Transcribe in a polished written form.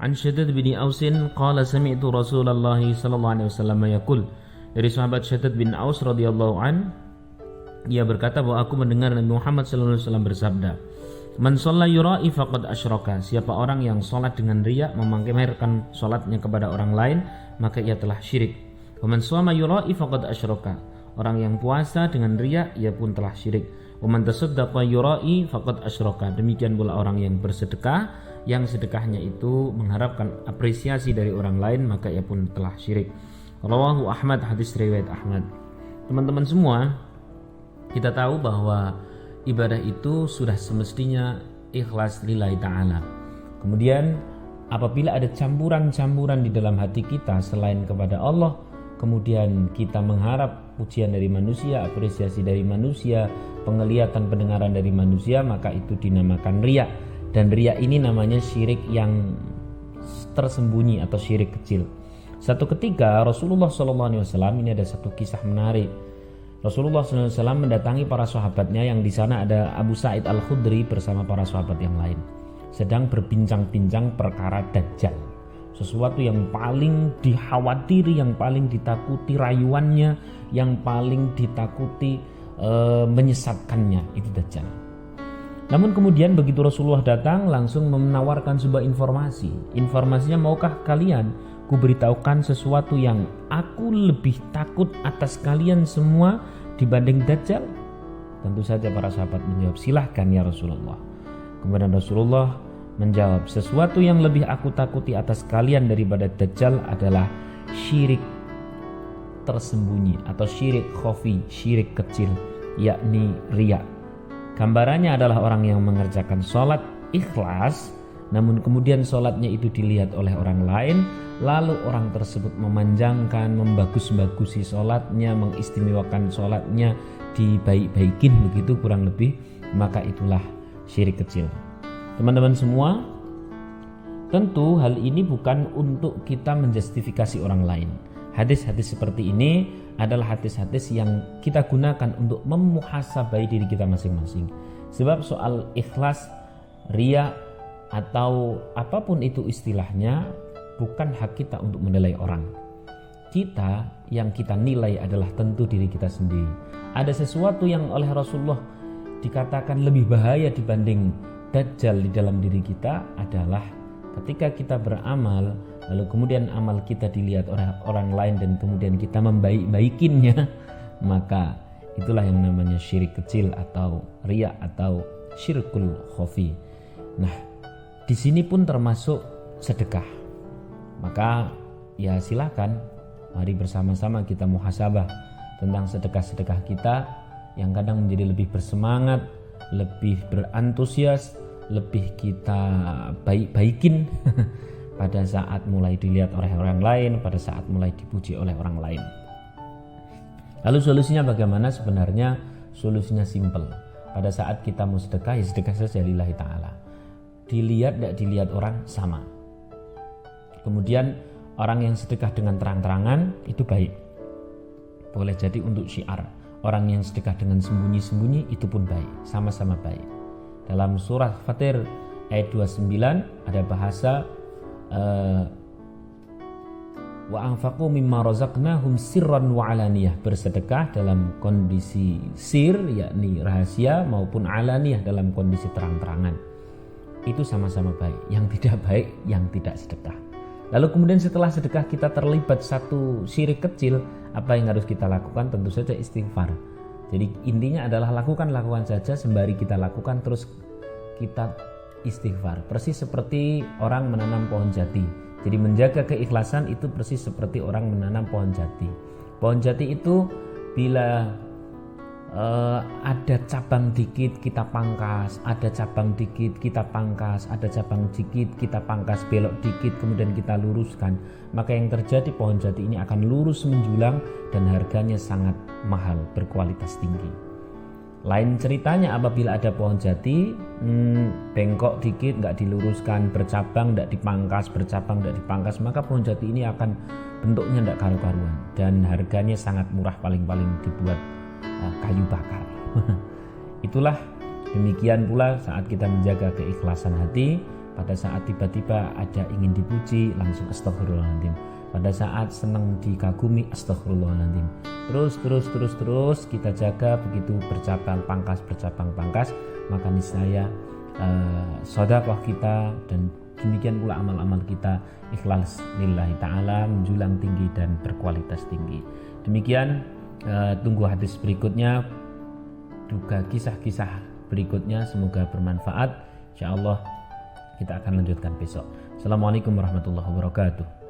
An Shaddad bin Ausin qala sami'tu Rasulullah sallallahu alaihi wasallam yaqul. Dari sahabat Shaddad bin Aus radhiyallahu an, ia berkata bahwa aku mendengar Nabi Muhammad sallallahu alaihi wasallam bersabda, "Man shalla yura'i faqad asyraka." Siapa orang yang salat dengan riya, memamerkan salatnya kepada orang lain, maka ia telah syirik. Wa man shama yura'i faqad asyraka. Orang yang puasa dengan riya, ia pun telah syirik. Wa man tasaddaqa yura'i faqad asyraka. Demikian pula orang yang bersedekah, yang sedekahnya itu mengharapkan apresiasi dari orang lain, maka ia pun telah syirik. Rawahu Ahmad, hadis riwayat Ahmad. Teman-teman semua, kita tahu bahwa ibadah itu sudah semestinya ikhlas lillahi ta'ala. Kemudian apabila ada campuran-campuran di dalam hati kita selain kepada Allah, kemudian kita mengharap pujian dari manusia, apresiasi dari manusia, penglihatan pendengaran dari manusia, maka itu dinamakan riya. Dan riya ini namanya syirik yang tersembunyi atau syirik kecil. Satu ketika Rasulullah SAW, ini ada satu kisah menarik. Rasulullah SAW mendatangi para sahabatnya, yang di sana ada Abu Sa'id Al-Khudri bersama para sahabat yang lain, sedang berbincang-bincang perkara Dajjal, sesuatu yang paling dikhawatiri, yang paling ditakuti rayuannya, yang paling ditakuti menyesatkannya, itu Dajjal. Namun kemudian begitu Rasulullah datang, langsung menawarkan sebuah informasi. Informasinya, maukah kalian kuberitahukan sesuatu yang aku lebih takut atas kalian semua dibanding Dajjal? Tentu saja para sahabat menjawab, silahkan ya Rasulullah. Kemudian Rasulullah menjawab, sesuatu yang lebih aku takuti atas kalian daripada Dajjal adalah syirik tersembunyi atau syirik khafi, syirik kecil, yakni riya. Gambarannya adalah orang yang mengerjakan sholat ikhlas, namun kemudian sholatnya itu dilihat oleh orang lain, lalu orang tersebut memanjangkan, membagus-bagusi sholatnya, mengistimewakan sholatnya, dibaik-baikin begitu kurang lebih, maka itulah syirik kecil. Teman-teman semua, tentu hal ini bukan untuk kita menjustifikasi orang lain. Hadis-hadis seperti ini adalah hadis-hadis yang kita gunakan untuk memuhasabai diri kita masing-masing. Sebab soal ikhlas, riya, atau apapun itu istilahnya, bukan hak kita untuk menilai orang. Kita yang kita nilai adalah tentu diri kita sendiri. Ada sesuatu yang oleh Rasulullah dikatakan lebih bahaya dibanding Dajjal di dalam diri kita adalah ketika kita beramal, lalu kemudian amal kita dilihat oleh orang lain dan kemudian kita membaik-baikinnya, maka itulah yang namanya syirik kecil atau riya atau syirkul khafi. Nah, di sini pun termasuk sedekah. Maka ya silakan, mari bersama-sama kita muhasabah tentang sedekah-sedekah kita yang kadang menjadi lebih bersemangat, lebih berantusias, lebih kita baik-baikin pada saat mulai dilihat oleh orang lain, pada saat mulai dipuji oleh orang lain. Lalu solusinya bagaimana? Sebenarnya solusinya simple. Pada saat kita mau sedekah, ya sedekah saja lillahi ta'ala. Dilihat tidak dilihat orang sama. Kemudian orang yang sedekah dengan terang-terangan itu baik, boleh jadi untuk syiar. Orang yang sedekah dengan sembunyi-sembunyi itu pun baik, sama-sama baik. Dalam surah Fatir ayat 29 ada bahasa wa anfaqu mimma razaqnahum sirran wa alaniyah, bersedekah dalam kondisi sir yakni rahasia maupun alaniyah dalam kondisi terang-terangan. Itu sama-sama baik. Yang tidak baik yang tidak sedekah. Lalu kemudian setelah sedekah kita terlibat satu syirik kecil, apa yang harus kita lakukan? Tentu saja istighfar. Jadi intinya adalah lakukan saja, sembari kita lakukan terus kita istighfar. Persis seperti orang menanam pohon jati. Jadi menjaga keikhlasan itu persis seperti orang menanam pohon jati. Pohon jati itu bila ada cabang dikit kita pangkas, ada cabang dikit kita pangkas, ada cabang dikit kita pangkas, belok dikit kemudian kita luruskan, maka yang terjadi pohon jati ini akan lurus menjulang dan harganya sangat mahal, berkualitas tinggi. Lain ceritanya apabila ada pohon jati bengkok dikit, nggak diluruskan, bercabang nggak dipangkas, bercabang nggak dipangkas, maka pohon jati ini akan bentuknya nggak karu-karuan dan harganya sangat murah, paling-paling dibuat kayu bakar. Itulah demikian pula saat kita menjaga keikhlasan hati, Pada saat tiba-tiba ada ingin dipuji, langsung astaghfirullahaladzim. Pada saat senang dikagumi, astaghfirullahaladzim. Terus kita jaga, begitu bercabang pangkas, maka niscaya sedekah kita dan demikian pula amal-amal kita ikhlas lillahi ta'ala, menjulang tinggi dan berkualitas tinggi. Demikian, tunggu hadis berikutnya, juga kisah-kisah berikutnya, semoga bermanfaat. Insyaallah kita akan lanjutkan besok. Assalamualaikum warahmatullahi wabarakatuh.